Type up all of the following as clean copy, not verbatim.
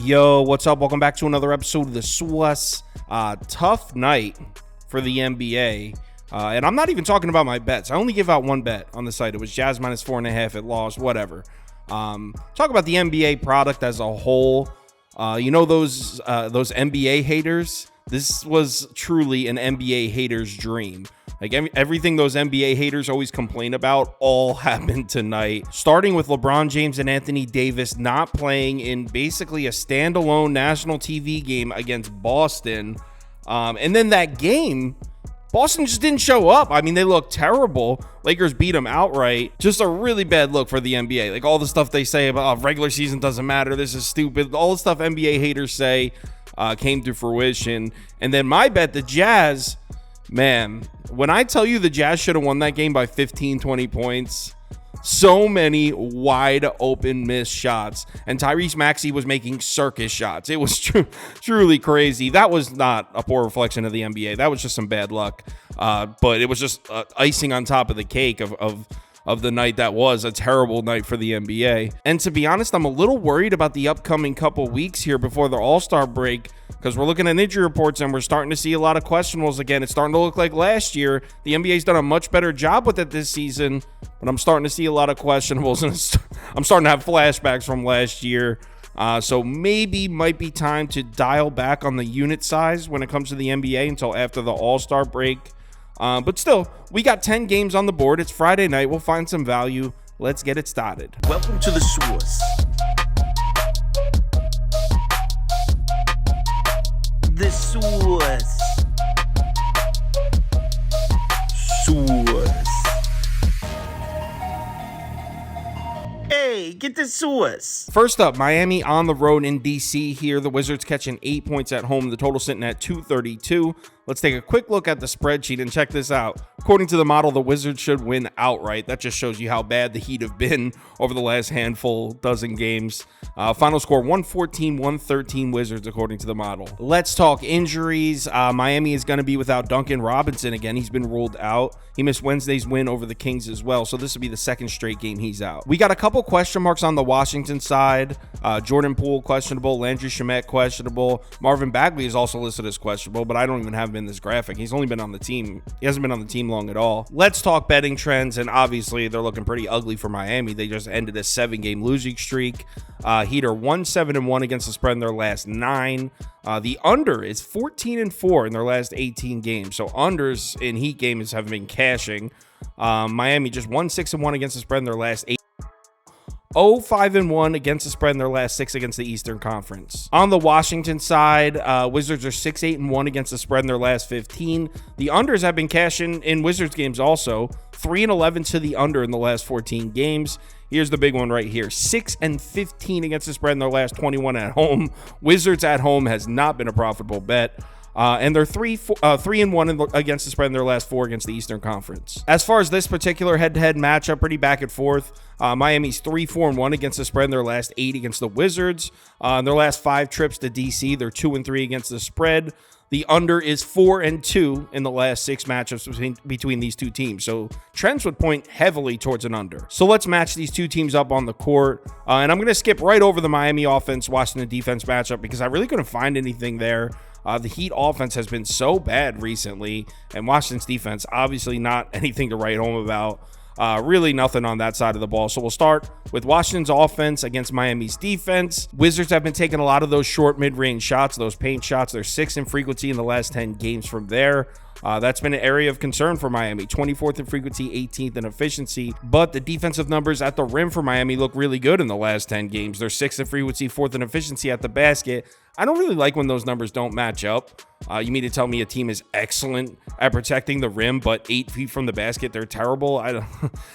Yo, what's up? Welcome back to another episode of the Swiss. Tough night for the NBA. And I'm not even talking about my bets. I only give out one bet on the site. It was Jazz minus 4.5. It lost, whatever. Talk about the NBA product as a whole. Those NBA haters? This was truly an NBA hater's dream. Like everything those NBA haters always complain about all happened tonight. Starting with LeBron James and Anthony Davis not playing in basically a standalone national TV game against Boston. And then that game, Boston just didn't show up. I mean, they looked terrible. Lakers beat them outright. Just a really bad look for the NBA. Like all the stuff they say about regular season doesn't matter. This is stupid. All the stuff NBA haters say came to fruition. And then my bet, the Jazz, man, when I tell you the Jazz should have won that game by 15, 20 points, so many wide open missed shots. And Tyrese Maxey was making circus shots. It was truly crazy. That was not a poor reflection of the NBA. That was just some bad luck. But it was just icing on top of the cake of the night that was a terrible night for the NBA. And to be honest, I'm a little worried about the upcoming couple weeks here before the All-Star break, because we're looking at injury reports and we're starting to see a lot of questionables again. It's starting to look like last year. The NBA's done a much better job with it this season, but I'm starting to see a lot of questionables, and I'm starting to have flashbacks from last year. So maybe might be time to dial back on the unit size when it comes to the NBA until after the All-Star break. But still, we got 10 games on the board. It's Friday night. We'll find some value. Let's get it started. Welcome to the Source. The Source. Source. Hey, get the Source. First up, Miami on the road in DC here. The Wizards catching 8 points at home. The total sitting at 232. Let's take a quick look at the spreadsheet and check this out. According to the model, the Wizards should win outright. That just shows you how bad the Heat have been over the last dozen games. Final score 114-113 Wizards according to the model. Let's talk injuries. Miami is going to be without Duncan Robinson again. He's been ruled out. He missed Wednesday's win over the Kings as well, so this will be the second straight game he's out. We got a couple question marks on the Washington side. Jordan Poole questionable, Landry Shamet questionable. Marvin Bagley is also listed as questionable, but I don't even have him in this graphic. He's only been on the team. He hasn't been on the team long at all. Let's talk betting trends, and obviously they're looking pretty ugly for Miami. They just ended a 7-game losing streak. Heat are 1-7-1 against the spread in their last 9. The under is 14-4 in their last 18 games. So unders in Heat games have been cashing. Miami just 1-6-1 against the spread in their last 8. 0-5-1 against the spread in their last 6 against the Eastern Conference. On the Washington side, Wizards are 6-8-1 against the spread in their last 15. The unders have been cashing in Wizards games also. 3-11 to the under in the last 14 games. Here's the big one right here. 6-15 against the spread in their last 21 at home. Wizards at home has not been a profitable bet. And they're 3-1 against the spread in their last 4 against the Eastern Conference. As far as this particular head-to-head matchup, pretty back and forth. Miami's 3-4-1 against the spread in their last 8 against the Wizards. In their last 5 trips to DC, they're 2-3 against the spread. The under is 4-2 in the last 6 matchups between these two teams. So trends would point heavily towards an under. So let's match these two teams up on the court. And I'm going to skip right over the Miami offense, Washington defense matchup, because I really couldn't find anything there. The Heat offense has been so bad recently, and Washington's defense, obviously not anything to write home about. Really nothing on that side of the ball. So we'll start with Washington's offense against Miami's defense. Wizards have been taking a lot of those short mid-range shots, those paint shots. They're 6th in frequency in the last 10 games from there. That's been an area of concern for Miami. 24th in frequency, 18th in efficiency. But the defensive numbers at the rim for Miami look really good in the last 10 games. They're 6th in frequency, 4th in efficiency at the basket. I don't really like when those numbers don't match up. You mean to tell me a team is excellent at protecting the rim, but 8 feet from the basket, they're terrible?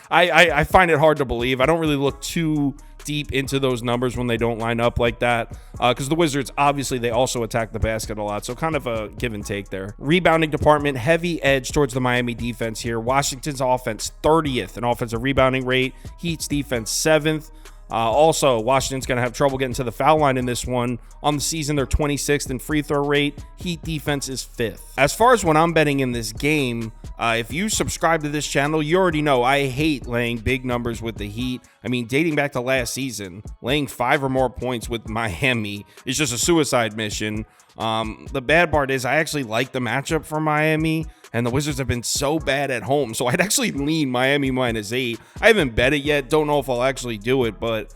I find it hard to believe. I don't really look too deep into those numbers when they don't line up like that, because the Wizards, obviously, they also attack the basket a lot, so kind of a give and take there. Rebounding department, heavy edge towards the Miami defense here. Washington's offense, 30th in offensive rebounding rate. Heat's defense, 7th. Also, Washington's going to have trouble getting to the foul line in this one. On the season, they're 26th in free throw rate. Heat defense is 5th. As far as when I'm betting in this game, if you subscribe to this channel, you already know I hate laying big numbers with the Heat. I mean, dating back to last season, laying 5 or more points with Miami is just a suicide mission. The bad part is I actually like the matchup for Miami, and the Wizards have been so bad at home, so I'd actually lean Miami -8. I haven't bet it yet. Don't know if I'll actually do it, but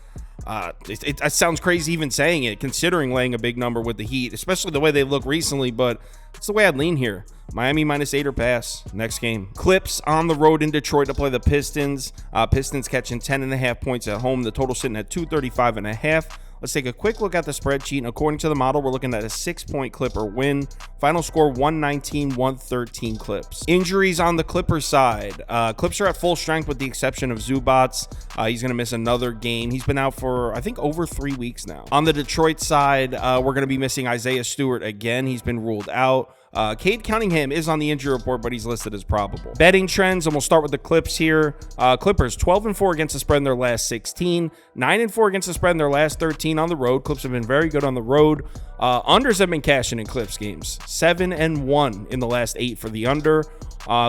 it sounds crazy even saying it, considering laying a big number with the Heat, especially the way they look recently, but it's the way I'd lean here. Miami -8 or pass. Next game. Clips on the road in Detroit to play the Pistons. Pistons catching 10.5 points at home. The total sitting at 235.5. Let's take a quick look at the spreadsheet, and according to the model, we're looking at a 6-point Clipper win. Final score 119-113 Clips. Injuries on the Clippers side. Clips are at full strength with the exception of Zubats. He's going to miss another game. He's been out for, I think, over 3 weeks now. On the Detroit side, we're going to be missing Isaiah Stewart again. He's been ruled out. Cade Cunningham is on the injury report, but he's listed as probable. Betting trends, and we'll start with the Clips here. Clippers 12-4 against the spread in their last 16, 9-4 against the spread in their last 13 on the road. Clips have been very good on the road. Unders have been cashing in Clips games, 7-1 in the last 8 for the under.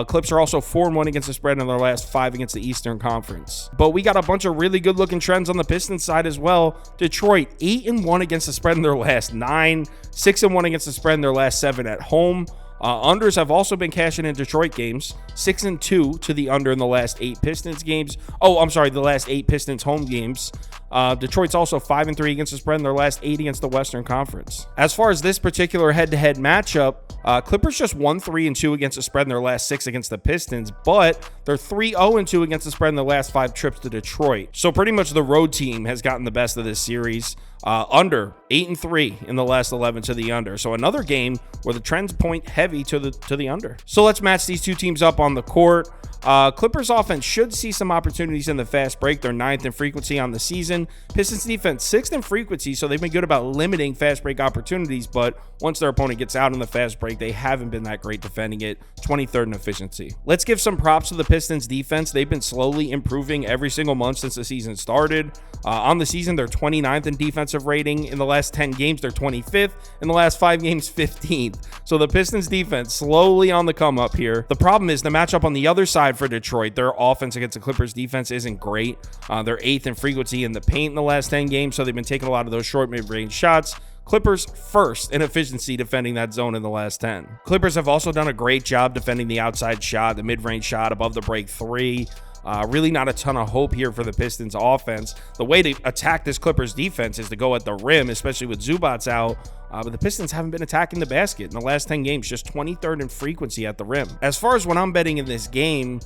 Clips are also 4-1 against the spread in their last 5 against the Eastern Conference. But we got a bunch of really good looking trends on the Pistons side as well. Detroit 8-1 against the spread in their last 9, 6-1 against the spread in their last 7 at home. Unders have also been cashing in Detroit games, 6-2 to the under in the last 8 Pistons games. Oh, I'm sorry, the last 8 Pistons home games. Detroit's also 5-3 against the spread in their last 8 against the Western Conference. As far as this particular head-to-head matchup, Clippers just 1-3-2 against the spread in their last 6 against the Pistons, but they're 3-0-2 against the spread in their last 5 trips to Detroit. So pretty much the road team has gotten the best of this series. Under 8-3 in the last 11 to the under. So another game where the trends point heavy to the under. So let's match these two teams up on the court. Clippers offense should see some opportunities in the fast break. They're 9th in frequency on the season. Pistons defense 6th in frequency, so they've been good about limiting fast break opportunities, but once their opponent gets out in the fast break, they haven't been that great defending it. 23rd in efficiency. Let's give some props to the Pistons defense. They've been slowly improving every single month since the season started. On the season, they're 29th in defensive rating. In the last 10 games, they're 25th. In the last 5 games, 15th. So the Pistons defense slowly on the come up here. The problem is the matchup on the other side for Detroit. Their offense against the Clippers defense isn't great. They're 8th in frequency in the paint in the last 10 games, so they've been taking a lot of those short mid-range shots. Clippers 1st in efficiency defending that zone in the last 10. Clippers have also done a great job defending the outside shot, the mid-range shot above the break 3. Really not a ton of hope here for the Pistons offense. The way to attack this Clippers defense is to go at the rim, especially with Zubats out. But the Pistons haven't been attacking the basket in the last 10 games, just 23rd in frequency at the rim. As far as when I'm betting in this game,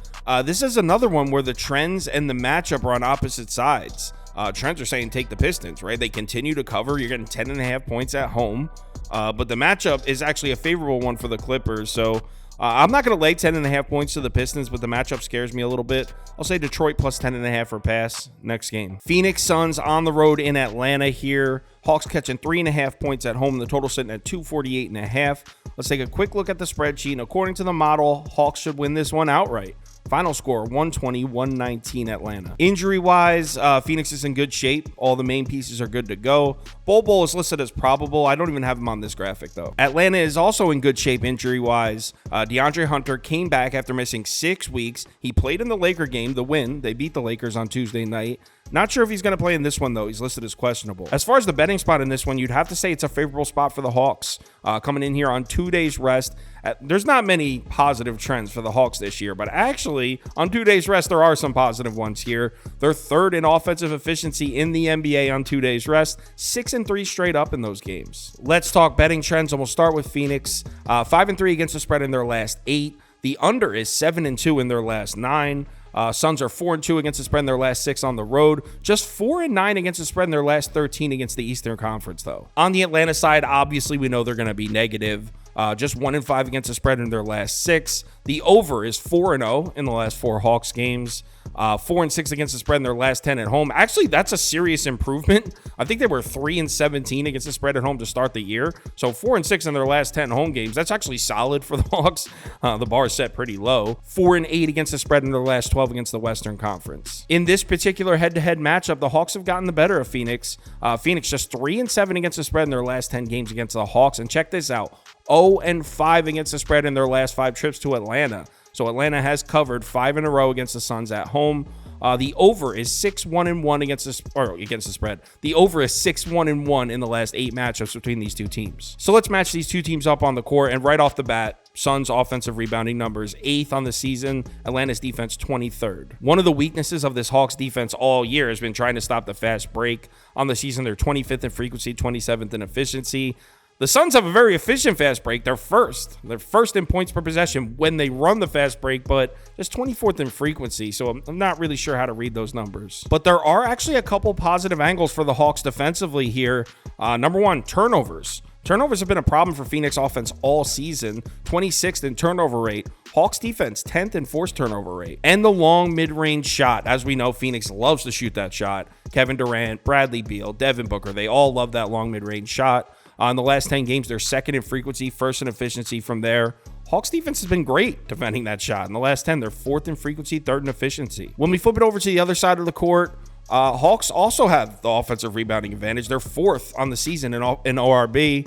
this is another one where the trends and the matchup are on opposite sides. Trends are saying take the Pistons, right? They continue to cover. You're getting 10.5 points at home. But the matchup is actually a favorable one for the Clippers. So I'm not going to lay 10.5 points to the Pistons, but the matchup scares me a little bit. I'll say Detroit plus 10.5 for pass. Next game. Phoenix Suns on the road in Atlanta here. Hawks catching 3.5 points at home. The total sitting at 248.5. Let's take a quick look at the spreadsheet. And according to the model, Hawks should win this one outright. Final score, 120-119 Atlanta. Injury-wise, Phoenix is in good shape. All the main pieces are good to go. Bol is listed as probable. I don't even have him on this graphic, though. Atlanta is also in good shape injury-wise. DeAndre Hunter came back after missing 6 weeks. He played in the Laker game, the win. They beat the Lakers on Tuesday night. Not sure if he's going to play in this one, though. He's listed as questionable. As far as the betting spot in this one, you'd have to say it's a favorable spot for the Hawks. Coming in here on 2 days rest. There's not many positive trends for the Hawks this year, but actually, on 2 days rest, there are some positive ones here. They're 3rd in offensive efficiency in the NBA on 2 days rest. 6-3 straight up in those games. Let's talk betting trends, and we'll start with Phoenix. 5-3 against the spread in their last 8. The under is 7-2 in their last 9. Suns are 4-2 against the spread in their last 6 on the road. Just 4-9 against the spread in their last 13 against the Eastern Conference, though. On the Atlanta side, obviously, we know they're going to be negative. Just 1-5 against the spread in their last 6. The over is 4-0 in the last 4 Hawks games. 4-6 against the spread in their last 10 at home. Actually, that's a serious improvement. I think they were 3-17 against the spread at home to start the year. So 4-6 in their last 10 home games. That's actually solid for the Hawks. The bar is set pretty low. 4-8 against the spread in their last 12 against the Western Conference. In this particular head-to-head matchup, the Hawks have gotten the better of Phoenix. Phoenix just 3-7 against the spread in their last 10 games against the Hawks. And check this out. 0-5 against the spread in their last 5 trips to Atlanta. So Atlanta has covered 5 in a row against the Suns at home. The over is 6-1-1 against the spread. The over is 6-1-1 in the last 8 matchups between these two teams. So let's match these two teams up on the court. And right off the bat, Suns offensive rebounding numbers 8th on the season. Atlanta's defense 23rd. One of the weaknesses of this Hawks defense all year has been trying to stop the fast break. On the season, they're 25th in frequency, 27th in efficiency. The Suns have a very efficient fast break. They're first. They're first in points per possession when they run the fast break, but just 24th in frequency, so I'm not really sure how to read those numbers. But there are actually a couple positive angles for the Hawks defensively here. Number one, turnovers. Turnovers have been a problem for Phoenix offense all season. 26th in turnover rate. Hawks defense 10th in forced turnover rate. And the long mid-range shot. As we know, Phoenix loves to shoot that shot. Kevin Durant, Bradley Beal, Devin Booker, they all love that long mid-range shot. In the last 10 games, they're 2nd in frequency, 1st in efficiency from there. Hawks defense has been great defending that shot. In the last 10, they're 4th in frequency, 3rd in efficiency. When we flip it over to the other side of the court, Hawks also have the offensive rebounding advantage. They're 4th on the season in ORB.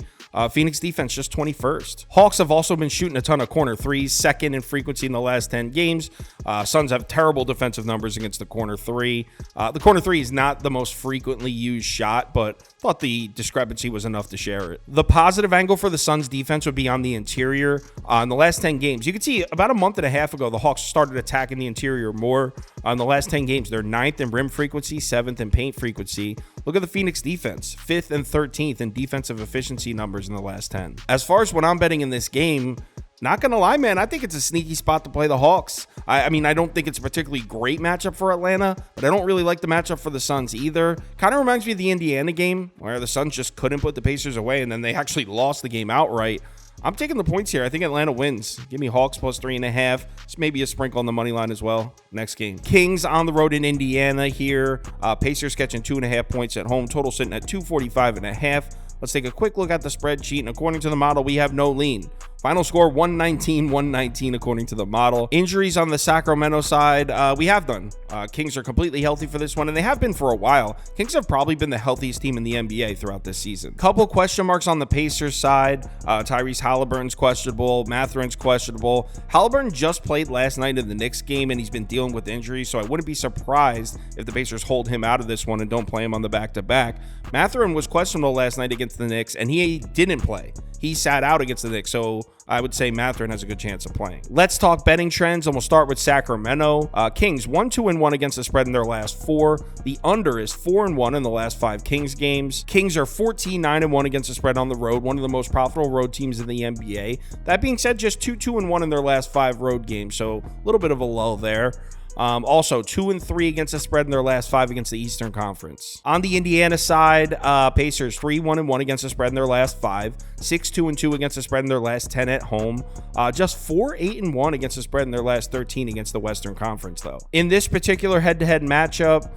Phoenix defense just 21st. Hawks have also been shooting a ton of corner threes, 2nd in frequency in the last 10 games. Suns have terrible defensive numbers against the corner three. The corner three is not the most frequently used shot, but thought the discrepancy was enough to share it. The positive angle for the Suns defense would be on the interior. In the last 10 games, you can see about a month and a half ago, the Hawks started attacking the interior more. In the last 10 games, they're 9th in rim frequency, 7th in paint frequency. Look at the Phoenix defense, 5th and 13th in defensive efficiency numbers in the last 10. As far as what I'm betting in this game, not gonna lie, man, I think it's a sneaky spot to play the Hawks. I mean, I don't think it's a particularly great matchup for Atlanta, but I don't really like the matchup for the Suns either. Kind of reminds me of the Indiana game where the Suns just couldn't put the Pacers away, and then they actually lost the game outright. I'm taking the points here. I think Atlanta wins. Give me Hawks plus 3.5. It's maybe a sprinkle on the money line as well. Next game. Kings on the road in Indiana here. Pacers catching 2.5 points at home. Total sitting at 245.5. Let's take a quick look at the spreadsheet. And according to the model, we have no lean. Final score 119 according to the model. Injuries on the Sacramento side, we have done. Kings are completely healthy for this one, and they have been for a while. Kings have probably been the healthiest team in the NBA throughout this season. Couple question marks on the Pacers side. Tyrese Halliburton's questionable. Mathurin's questionable. Halliburton just played last night in the Knicks game, and he's been dealing with injuries, so I wouldn't be surprised if the Pacers hold him out of this one and don't play him on the back-to-back. Mathurin was questionable last night against the Knicks, and he didn't play. He sat out against the Knicks, so I would say Mathurin has a good chance of playing. Let's talk betting trends, and we'll start with Sacramento. Kings 1-2-1 against the spread in their last 4. The under is 4-1 in the last 5 Kings games. Kings are 14-9-1 against the spread on the road, one of the most profitable road teams in the NBA. That being said, just 2-2-1 in their last 5 road games, so a little bit of a lull there. Also 2-3 against the spread in their last 5 against the Eastern Conference. On the Indiana side, Pacers 3-1-1 against the spread in their last 5, 6-2-2 against the spread in their last 10 at home, just 4-8-1 against the spread in their last 13 against the Western Conference though. In this particular head-to-head matchup,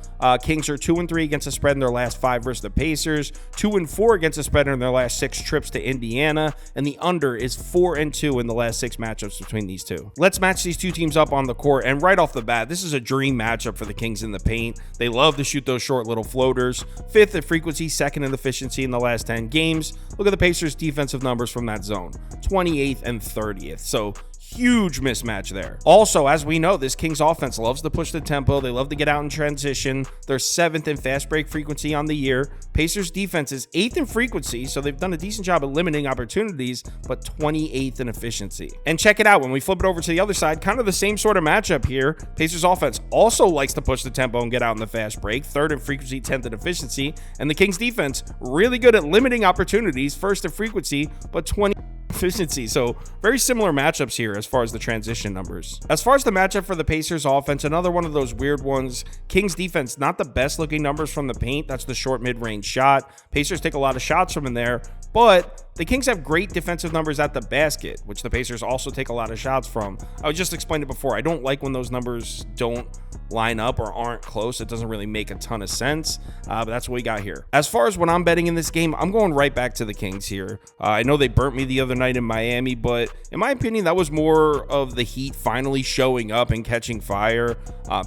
Kings are 2-3 against the spread in their last 5 versus the Pacers, 2-4 against the spread in their last 6 trips to Indiana, and the under is 4-2 in the last 6 matchups between these two. Let's match these two teams up on the court, and right off the bat, this is a dream matchup for the Kings in the paint. They love to shoot those short little floaters. 5th in frequency, 2nd in efficiency in the last 10 games. Look at the Pacers' defensive numbers from that zone, 28th and 30th. So huge mismatch there. Also, as we know, this Kings offense loves to push the tempo. They love to get out in transition. They're 7th in fast break frequency on the year. Pacers defense is 8th in frequency, so they've done a decent job at limiting opportunities, but 28th in efficiency. And check it out, when we flip it over to the other side, kind of the same sort of matchup here. Pacers offense also likes to push the tempo and get out in the fast break, 3rd in frequency, 10th in efficiency, and the Kings defense really good at limiting opportunities, 1st in frequency, but 20 efficiency. So very similar matchups here as far as the transition numbers. As far as the matchup for the Pacers offense, another one of those weird ones. Kings defense, not the best looking numbers from the paint. That's the short mid-range shot. Pacers take a lot of shots from in there, but the Kings have great defensive numbers at the basket, which the Pacers also take a lot of shots from. I just explained it before. I don't like when those numbers don't line up or aren't close. It doesn't really make a ton of sense, but that's what we got here. As far as what I'm betting in this game, I'm going right back to the Kings here. I know they burnt me the other night in Miami, but in my opinion, that was more of the Heat finally showing up and catching fire.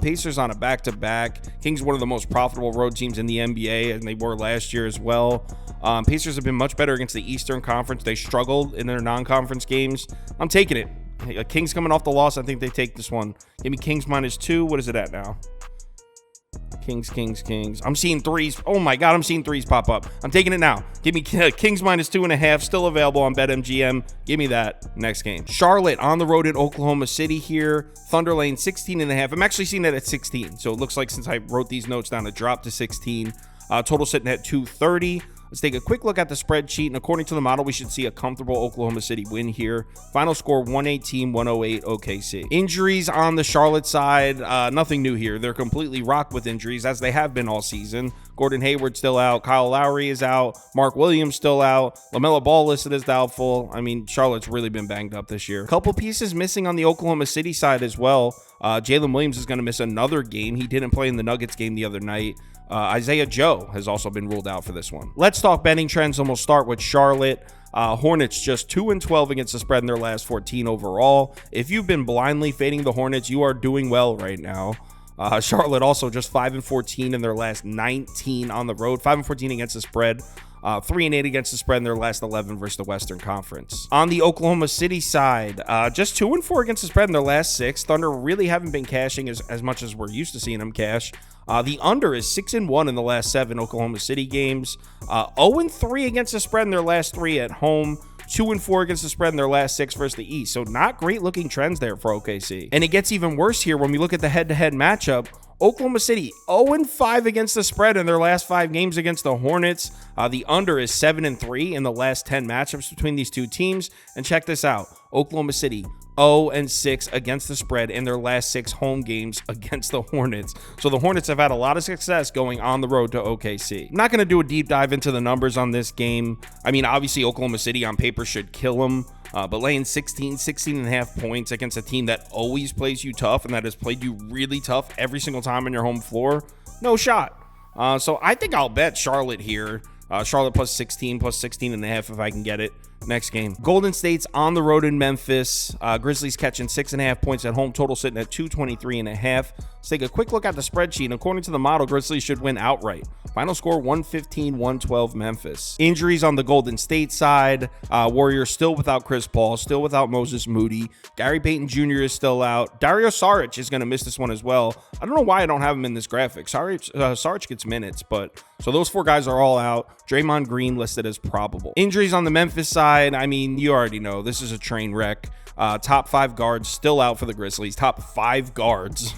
Pacers on a back-to-back. Kings one of the most profitable road teams in the NBA, and they were last year as well. Pacers have been much better against the Eastern Conference. They struggled in their non-conference games. I'm taking it. Kings coming off the loss. I think they take this one. Give me Kings -2. What is it at now? Kings. I'm seeing threes. Oh my God, I'm seeing threes pop up. I'm taking it now. Give me Kings -2.5. Still available on BetMGM. Give me that next game. Charlotte on the road in Oklahoma City here. Thunder Lane 16.5. I'm actually seeing that at 16. So it looks like since I wrote these notes down, it dropped to 16. Total sitting at 230. Let's take a quick look at the spreadsheet, and according to the model, we should see a comfortable Oklahoma City win here. Final score 118-108 OKC. Injuries on the Charlotte side, nothing new here. They're completely rocked with injuries, as they have been all season. Gordon Hayward still out. Kyle Lowry is out. Mark Williams still out. LaMelo Ball listed as doubtful. I mean, Charlotte's really been banged up this year. Couple pieces missing on the Oklahoma City side as well. Jalen Williams is going to miss another game. He didn't play in the Nuggets game the other night. Isaiah Joe has also been ruled out for this one. Let's talk betting trends, and we'll start with Charlotte. Hornets just 2-12 against the spread in their last 14 overall. If you've been blindly fading the Hornets, you are doing well right now. Charlotte also just 5-14 in their last 19 on the road, 5-14 against the spread. 3-8 against the spread in their last 11 versus the Western Conference. On the Oklahoma City side, just 2-4 against the spread in their last 6. Thunder really haven't been cashing as much as we're used to seeing them cash. The under is 6-1 in the last 7 Oklahoma City games. 0-3 against the spread in their last 3 at home. 2-4 against the spread in their last 6 versus the East. So not great looking trends there for OKC. And it gets even worse here when we look at the head-to-head matchup. Oklahoma City 0-5 against the spread in their last 5 games against the Hornets. The under is 7-3 in the last 10 matchups between these two teams. And check this out. Oklahoma City 0-6 against the spread in their last 6 home games against the Hornets. So the Hornets have had a lot of success going on the road to OKC. I'm not going to do a deep dive into the numbers on this game. I mean, obviously Oklahoma City on paper should kill them. But laying 16.5 points against a team that always plays you tough and that has played you really tough every single time on your home floor, no shot. So I think I'll bet Charlotte here. Charlotte +16, +16.5 if I can get it. Next game. Golden State's on the road in Memphis. Grizzlies catching 6.5 points at home. Total sitting at 223.5. Let's take a quick look at the spreadsheet. And according to the model, Grizzlies should win outright. Final score 115-112 Memphis. Injuries on the Golden State side. Warriors still without Chris Paul, still without Moses Moody. Gary Payton Jr. is still out. Dario Saric is going to miss this one as well. I don't know why I don't have him in this graphic. Saric gets minutes, but so those 4 guys are all out. Draymond Green listed as probable. Injuries on the Memphis side. I mean, you already know this is a train wreck. Top 5 guards still out for the Grizzlies. Top 5 guards.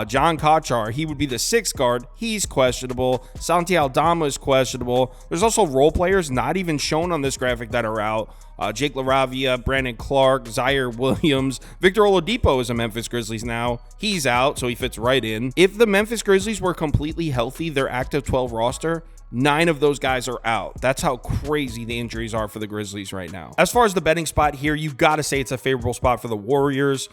John Kochar, he would be the 6th guard. He's questionable. Santi Aldama is questionable. There's also role players not even shown on this graphic that are out. Jake LaRavia, Brandon Clark, Zaire Williams. Victor Oladipo is a Memphis Grizzlies now. He's out, so he fits right in. If the Memphis Grizzlies were completely healthy, their active 12 roster, 9 of those guys are out. That's how crazy the injuries are for the Grizzlies right now. As far as the betting spot here, you've got to say it's a favorable spot for the Warriors.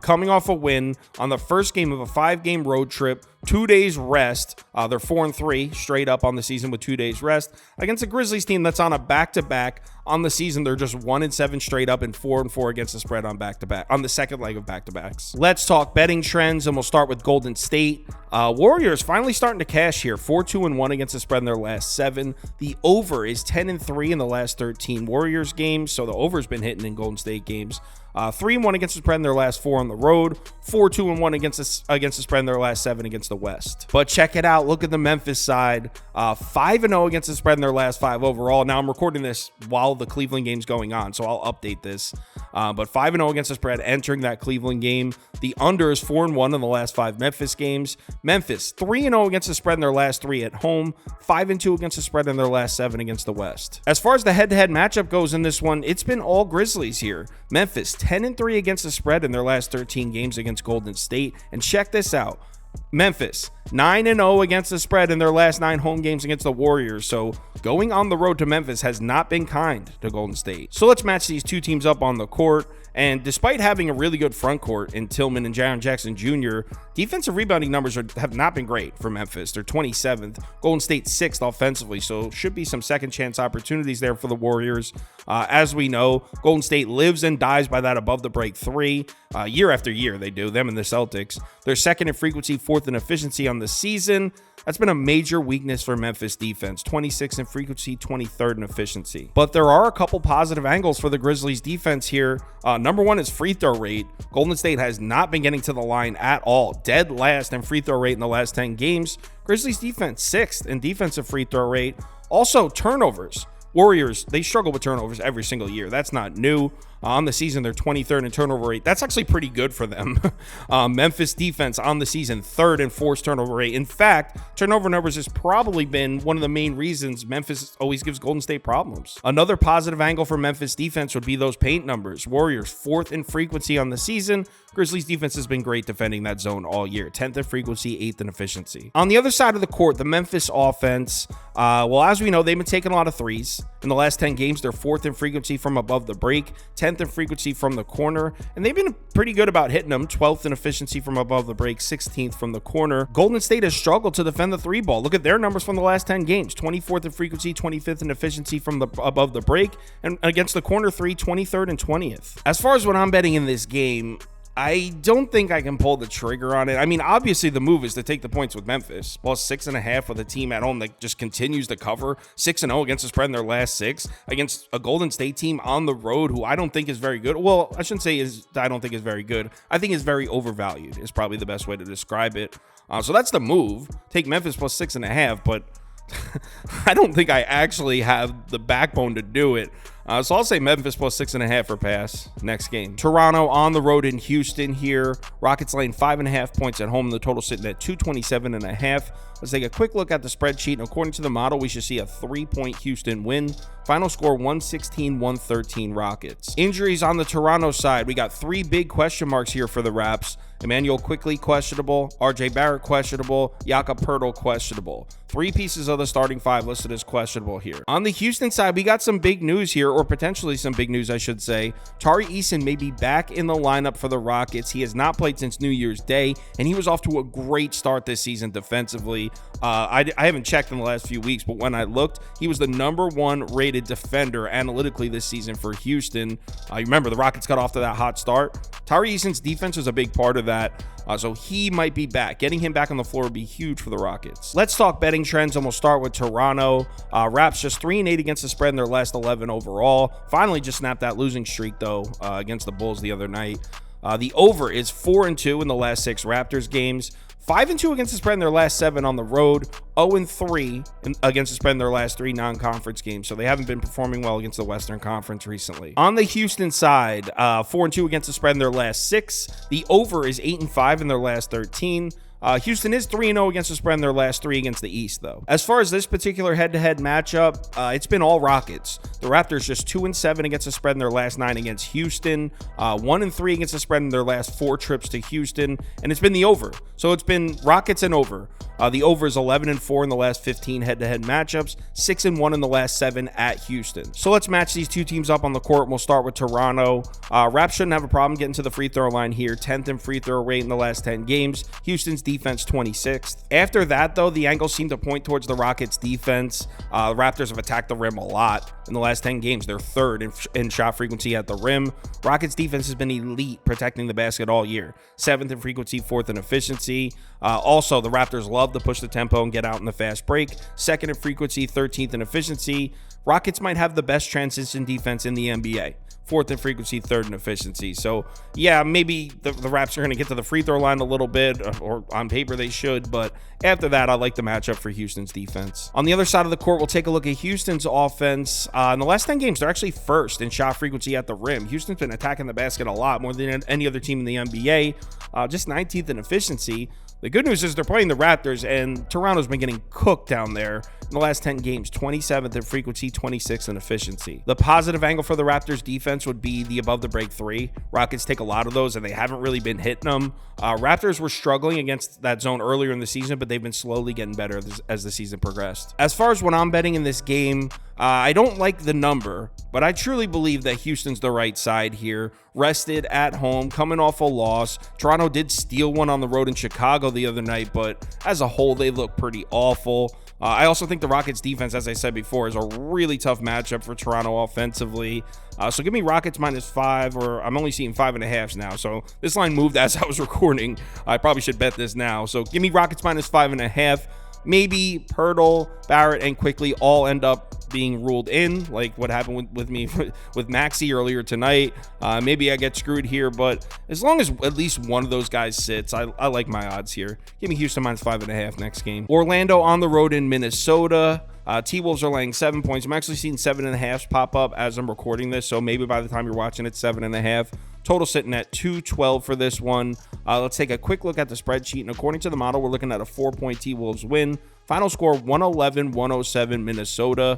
Coming off a win on the first game of a 5-game road trip, 2 days rest. They're 4-3 straight up on the season with 2 days rest against a Grizzlies team that's on a back-to-back on the season. They're just 1-7 straight up and 4-4 against the spread on back-to-back on the second leg of back-to-backs. Let's talk betting trends, and we'll start with Golden State. Warriors finally starting to cash here. 4-2-1 against the spread in their last 7. The over is 10-3 in the last 13 Warriors games, so the over's been hitting in Golden State games. 3-1 against the spread in their last 4 on the road. 4-2-1 against the spread in their last 7 against the West. But check it out. Look at the Memphis side. 5-0 against the spread in their last 5 overall. Now I'm recording this while the Cleveland game's going on, so I'll update this. But 5-0 against the spread entering that Cleveland game. The under is 4-1 in the last 5 Memphis games. Memphis 3-0 against the spread in their last 3 at home. 5-2 against the spread in their last 7 against the West. As far as the head-to-head matchup goes in this one, it's been all Grizzlies here. Memphis 10-3 against the spread in their last 13 games against Golden State. And check this out. Memphis, 9-0 against the spread in their last 9 home games against the Warriors. So going on the road to Memphis has not been kind to Golden State. So let's match these two teams up on the court. And despite having a really good front court in Tillman and Jaren Jackson Jr., defensive rebounding numbers have not been great for Memphis. They're 27th, Golden State 6th offensively, so should be some second chance opportunities there for the Warriors. As we know, Golden State lives and dies by that above the break 3. Year after year, they do, them and the Celtics. They're second in frequency, 4th in efficiency on the season. That's been a major weakness for Memphis defense, 26th in frequency, 23rd in efficiency. But there are a couple positive angles for the Grizzlies defense here. Number one is free throw rate. Golden State has not been getting to the line at all. Dead last in free throw rate in the last 10 games. Grizzlies defense 6th in defensive free throw rate. Also turnovers. Warriors, they struggle with turnovers every single year. That's not new. On the season, they're 23rd in turnover rate. That's actually pretty good for them. Memphis defense on the season, 3rd in forced turnover rate. In fact, turnover numbers has probably been one of the main reasons Memphis always gives Golden State problems. Another positive angle for Memphis defense would be those paint numbers. Warriors, 4th in frequency on the season. Grizzlies defense has been great defending that zone all year. 10th in frequency, 8th in efficiency. On the other side of the court, the Memphis offense, well, as we know, they've been taking a lot of threes. In the last 10 games, they're 4th in frequency from above the break, 10th in frequency from the corner, and they've been pretty good about hitting them. 12th in efficiency from above the break, 16th from the corner. Golden State has struggled to defend the 3 ball. Look at their numbers from the last 10 games. 24th in frequency, 25th in efficiency from the above the break, and against the corner 3, 23rd and 20th. As far as what I'm betting in this game, I don't think I can pull the trigger on it. I mean, obviously the move is to take the points with Memphis, plus 6.5 with a team at home that just continues to cover. 6-0 against the spread in their last 6 against a Golden State team on the road who I don't think is very good. Well, I shouldn't say I don't think is very good. I think is very overvalued is probably the best way to describe it. So that's the move. Take Memphis plus 6.5, but I don't think I actually have the backbone to do it. So I'll say Memphis plus 6.5 for pass. Next game. Toronto on the road in Houston here. Rockets laying 5.5 points at home. The total sitting at 227.5. Let's take a quick look at the spreadsheet. And according to the model, we should see a 3-point Houston win. Final score 116-113 Rockets. Injuries on the Toronto side. We got 3 big question marks here for the Raps. Emmanuel Quickly questionable, RJ Barrett questionable, Jakob Poeltl questionable. 3 pieces of the starting 5 listed as questionable here. On the Houston side, we got some big news here, or potentially some big news, I should say. Tari Eason may be back in the lineup for the Rockets. He has not played since New Year's Day, and he was off to a great start this season defensively. I haven't checked in the last few weeks, but when I looked, he was the number 1 rated defender analytically this season for Houston. You remember, the Rockets got off to that hot start. Tari Eason's defense was a big part of that. So he might be back. Getting him back on the floor would be huge for the Rockets. Let's talk betting trends, and we'll start with Toronto. Raps just 3-8 against the spread in their last 11 overall. Finally just snapped that losing streak, though, against the Bulls the other night. The over is 4-2 in the last 6 Raptors games. 5-2 against the spread in their last 7 on the road. 0-3 against the spread in their last 3 non-conference games. So they haven't been performing well against the Western Conference recently. On the Houston side, 4-2 against the spread in their last 6. The over is 8-5 in their last 13. Houston is 3-0 against the spread in their last 3 against the East, though. As far as this particular head-to-head matchup, it's been all Rockets. The Raptors just 2-7 against the spread in their last 9 against Houston, 1-3 against the spread in their last 4 trips to Houston, and it's been the over. So it's been Rockets and over. The over is 11-4 in the last 15 head-to-head matchups, 6-1 in the last 7 at Houston. So let's match these two teams up on the court. We'll start with Toronto. Raps shouldn't have a problem getting to the free throw line here. 10th in free throw rate in the last 10 games. Houston's defense 26th. After that, though, the angles seem to point towards the Rockets defense. The Raptors have attacked the rim a lot. In the last 10 games, they're 3rd in shot frequency at the rim. Rockets defense has been elite protecting the basket all year. 7th in frequency, 4th in efficiency. Also, the Raptors love to push the tempo and get out in the fast break. 2nd in frequency, 13th in efficiency. Rockets might have the best transition defense in the NBA. 4th in frequency, 3rd in efficiency. So, yeah, maybe the Raps are going to get to the free throw line a little bit, or on paper they should, but after that, I like the matchup for Houston's defense. On the other side of the court, we'll take a look at Houston's offense. In the last 10 games, they're actually 1st in shot frequency at the rim. Houston's been attacking the basket a lot, more than any other team in the NBA, just 19th in efficiency. The good news is they're playing the Raptors, and Toronto's been getting cooked down there in the last 10 games, 27th in frequency, 26th in efficiency. The positive angle for the Raptors defense would be the above the break three. Rockets take a lot of those, and they haven't really been hitting them. Raptors were struggling against that zone earlier in the season, but they've been slowly getting better as the season progressed. As far as what I'm betting in this game, I don't like the number, but I truly believe that Houston's the right side here. Rested at home, coming off a loss. Toronto did steal one on the road in Chicago the other night, but as a whole, they look pretty awful. I also think the Rockets defense, as I said before, is a really tough matchup for Toronto offensively. So give me Rockets -5, or I'm only seeing 5.5 now. So this line moved as I was recording. I probably should bet this now. So give me Rockets -5.5. Maybe Pirtle, Barrett, and Quickly all end up being ruled in, like what happened with me with Maxey earlier tonight. Maybe I get screwed here, but as long as at least one of those guys sits, I like my odds here. Give me Houston -5.5 next game. Orlando on the road in Minnesota. T-Wolves are laying 7 points. I'm actually seeing 7.5 pop up as I'm recording this, so maybe by the time you're watching it, 7.5. Total sitting at 212 for this one. Let's take a quick look at the spreadsheet, and according to the model, we're looking at a 4-point T-Wolves win. Final score 111-107 Minnesota.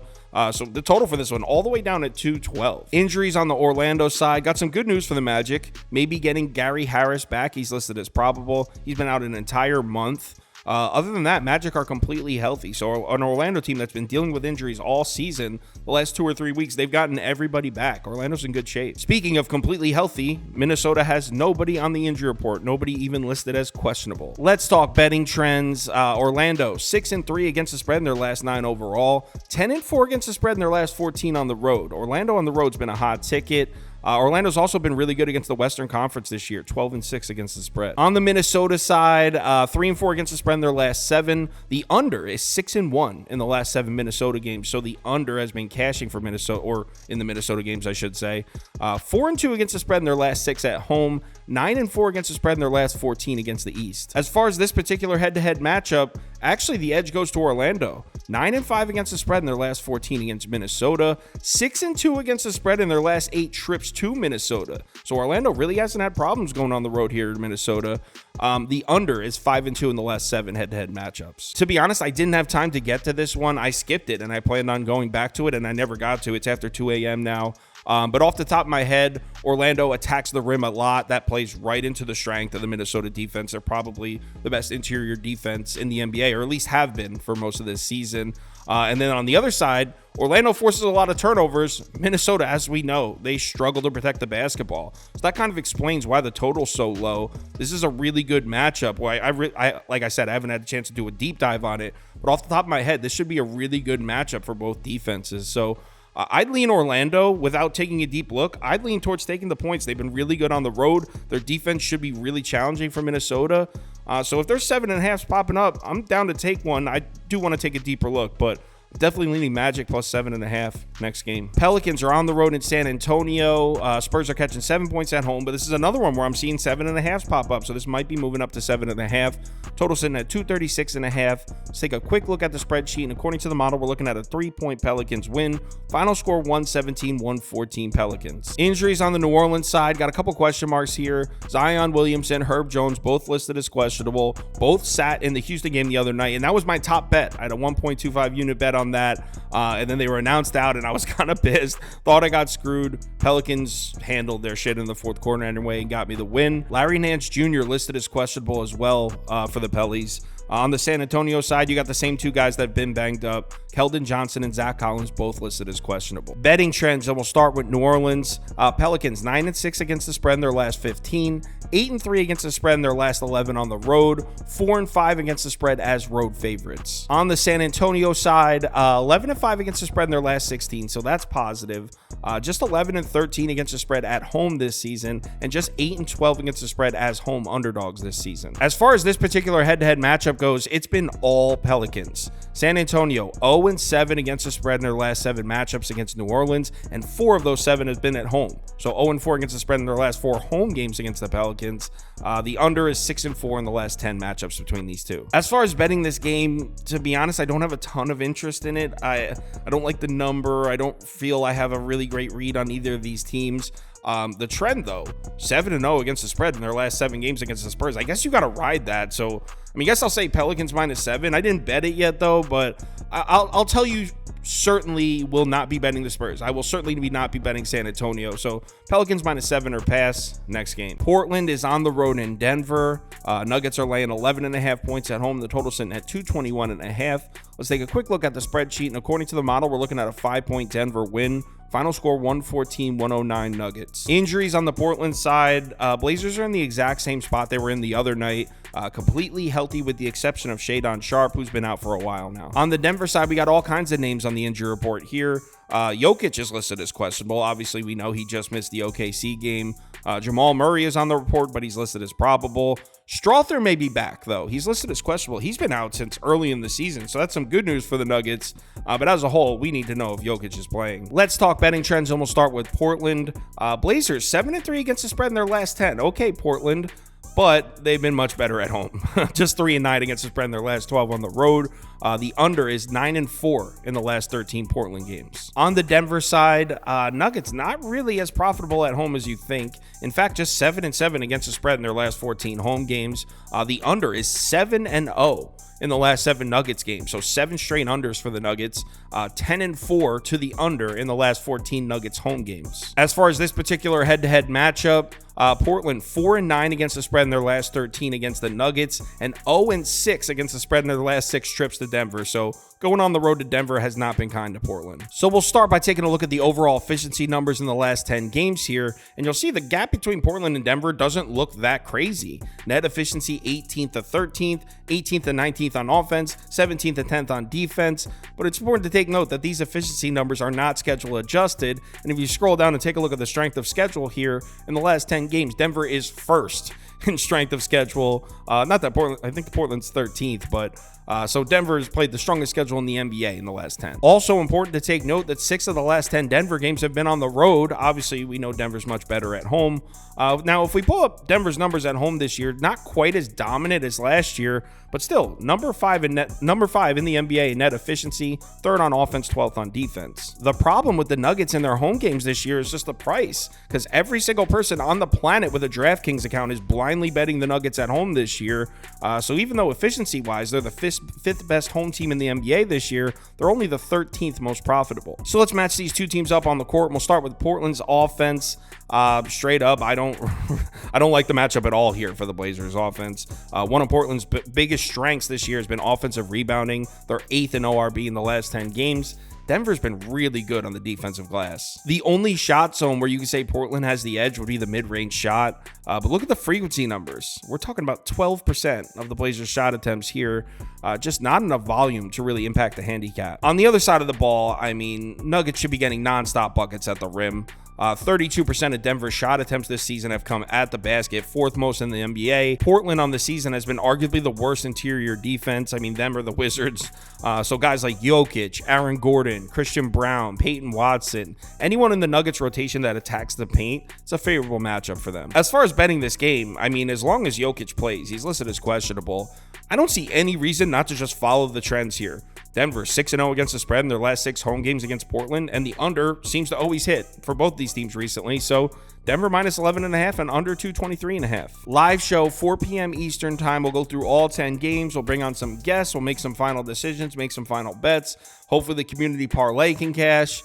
So the total for this one all the way down at 212. Injuries on the Orlando side. Got some good news for the Magic. Maybe getting Gary Harris back. He's listed as probable. He's been out an entire month. Other than that, Magic are completely healthy. So an Orlando team that's been dealing with injuries all season, the last 2 or 3 weeks, they've gotten everybody back. Orlando's in good shape. Speaking of completely healthy, Minnesota has nobody on the injury report. Nobody even listed as questionable. Let's talk betting trends. Orlando, 6-3 against the spread in their last 9 overall. 10-4 against the spread in their last 14 on the road. Orlando on the road's been a hot ticket. Orlando's also been really good against the Western Conference this year, 12-6 against the spread. On the Minnesota side, 3-4 against the spread in their last 7. The under is 6-1 in the last 7 Minnesota games, so the under has been cashing for Minnesota, or in the Minnesota games, I should say. 4-2 against the spread in their last 6 at home. 9-4 against the spread in their last 14 against the East. As far as this particular head-to-head matchup, actually the edge goes to Orlando. 9-5 against the spread in their last 14 against Minnesota. 6-2 against the spread in their last 8 trips to Minnesota. So Orlando really hasn't had problems going on the road here in Minnesota. The under is 5-2 in the last 7 head-to-head matchups. To be honest, I didn't have time to get to this one. I skipped it, and I planned on going back to it, and I never got to it. It's after 2 a.m. now. But off the top of my head, Orlando attacks the rim a lot. That plays right into the strength of the Minnesota defense. They're probably the best interior defense in the NBA, or at least have been for most of this season. And then on the other side, Orlando forces a lot of turnovers. Minnesota, as we know, they struggle to protect the basketball. So that kind of explains why the total's so low. This is a really good matchup. Like I said, I haven't had a chance to do a deep dive on it. But off the top of my head, this should be a really good matchup for both defenses. So I'd lean Orlando without taking a deep look. I'd lean towards taking the points. They've been really good on the road. Their defense should be really challenging for Minnesota. So if there's 7.5s popping up, I'm down to take one. I do want to take a deeper look, but definitely leaning Magic plus 7.5 next game. Pelicans are on the road in San Antonio. Spurs are catching 7 points at home, but this is another one where I'm seeing 7.5s pop up, so this might be moving up to 7.5. Total sitting at 236.5. Let's take a quick look at the spreadsheet, and according to the model, we're looking at a 3-point Pelicans win. Final score 117-114 Pelicans. Injuries on the New Orleans side, got a couple question marks here. Zion Williamson, Herb Jones, both listed as questionable. Both sat in the Houston game the other night, and that was my top bet. I had a 1.25 unit bet on that, and then they were announced out, and I was kind of pissed. Thought I got screwed. Pelicans handled their shit in the fourth quarter anyway and got me the win. Larry Nance Jr. listed as questionable as well for the Pellies. On the San Antonio side, you got the same 2 guys that have been banged up. Keldon Johnson and Zach Collins both listed as questionable. Betting trends, and we'll start with New Orleans. Pelicans 9-6 against the spread in their last 15. 8-3 against the spread in their last 11 on the road. 4-5 against the spread as road favorites. On the San Antonio side, 11-5 against the spread in their last 16, so that's positive. Just 11-13 against the spread at home this season, and just 8-12 against the spread as home underdogs this season. As far as this particular head-to-head matchup goes, it's been all Pelicans. San Antonio 0-7 against the spread in their last 7 matchups against New Orleans, and 4 of those 7 has been at home. So 0-4 against the spread in their last 4 home games against the Pelicans. The under is 6-4 in the last 10 matchups between these two. As far as betting this game, to be honest, I don't have a ton of interest in it. I don't like the number. I don't feel I have a really great read on either of these teams. The trend, though, 7-0 against the spread in their last 7 games against the Spurs. I guess you got to ride that. So, I guess I'll say Pelicans -7. I didn't bet it yet, though, but I'll tell you, certainly will not be betting the Spurs. I will certainly not be betting San Antonio. So Pelicans -7 or pass. Next game. Portland is on the road in Denver. Nuggets are laying 11.5 points at home. The total sitting at 221.5. Let's take a quick look at the spreadsheet. And according to the model, we're looking at a 5-point Denver win. Final score 114-109 Nuggets. Injuries on the Portland side. Blazers are in the exact same spot they were in the other night. Completely healthy with the exception of Shadon Sharp, who's been out for a while now. On the Denver side, we got all kinds of names on the injury report here. Jokic is listed as questionable. Obviously, we know he just missed the OKC game. Jamal Murray is on the report, but he's listed as probable. Strother may be back, though. He's listed as questionable. He's been out since early in the season, so that's some good news for the Nuggets. But as a whole, we need to know if Jokic is playing. Let's talk betting trends, and we'll start with Portland. Blazers, 7-3 against the spread in their last 10. Okay, Portland, but they've been much better at home. Just 3-9 against the spread in their last 12 on the road. The under is 9-4 in the last 13 Portland games. On the Denver side, Nuggets not really as profitable at home as you think. In fact, just 7-7 against the spread in their last 14 home games. The under is 7-0 in the last 7 Nuggets games. So 7 straight unders for the Nuggets, 10-4 to the under in the last 14 Nuggets home games. As far as this particular head-to-head matchup, Portland 4-9 against the spread in their last 13 against the Nuggets, and 0-6 against the spread in their last 6 trips to Denver. So going on the road to Denver has not been kind to Portland. So we'll start by taking a look at the overall efficiency numbers in the last 10 games here, and you'll see the gap between Portland and Denver doesn't look that crazy. Net efficiency 18th to 13th, 18th to 19th on offense, 17th to 10th on defense. But it's important to take note that these efficiency numbers are not schedule adjusted, and if you scroll down and take a look at the strength of schedule here, in the last 10 games, Denver is first in strength of schedule. Not that Portland, I think Portland's 13th, but so Denver has played the strongest schedule in the NBA in the last 10. Also important to take note that 6 of the last 10 Denver games have been on the road. Obviously, we know Denver's much better at home. Now, if we pull up Denver's numbers at home this year, not quite as dominant as last year, but still number 5 in the NBA in net efficiency, 3rd on offense, 12th on defense. The problem with the Nuggets in their home games this year is just the price, because every single person on the planet with a DraftKings account is blindly betting the Nuggets at home this year. So even though efficiency-wise they're the fifth best home team in the NBA this year, they're only the 13th most profitable. So let's match these two teams up on the court, and we'll start with Portland's offense. Straight up, I don't like the matchup at all here for the Blazers offense. One of Portland's biggest strengths this year has been offensive rebounding. They're 8th in ORB in the last 10 games. Denver's been really good on the defensive glass. The only shot zone where you can say Portland has the edge would be the mid-range shot. But look at the frequency numbers. We're talking about 12% of the Blazers' shot attempts here. Just not enough volume to really impact the handicap. On the other side of the ball, Nuggets should be getting nonstop buckets at the rim. 32% of Denver's shot attempts this season have come at the basket, 4th most in the NBA. Portland on the season has been arguably the worst interior defense. Them or the Wizards. So guys like Jokic, Aaron Gordon, Christian Brown, Peyton Watson, anyone in the Nuggets rotation that attacks the paint, it's a favorable matchup for them. As far as betting this game, as long as Jokic plays, he's listed as questionable. I don't see any reason not to just follow the trends here. Denver 6-0 against the spread in their last 6 home games against Portland, and the under seems to always hit for both these teams recently. So Denver -11.5 and under 223.5. Live show 4 p.m. Eastern time. We'll go through all 10 games. We'll bring on some guests. We'll make some final decisions, make some final bets. Hopefully the community parlay can cash.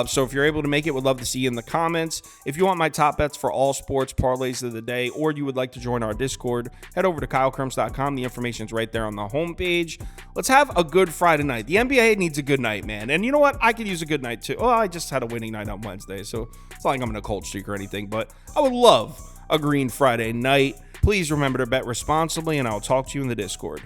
So if you're able to make it, we'd love to see you in the comments. If you want my top bets for all sports parlays of the day, or you would like to join our Discord, head over to KyleKirms.com. The information's right there on the homepage. Let's have a good Friday night. The NBA needs a good night, man. And you know what? I could use a good night too. Oh, I just had a winning night on Wednesday, so it's not like I'm in a cold streak or anything, but I would love a green Friday night. Please remember to bet responsibly, and I'll talk to you in the Discord.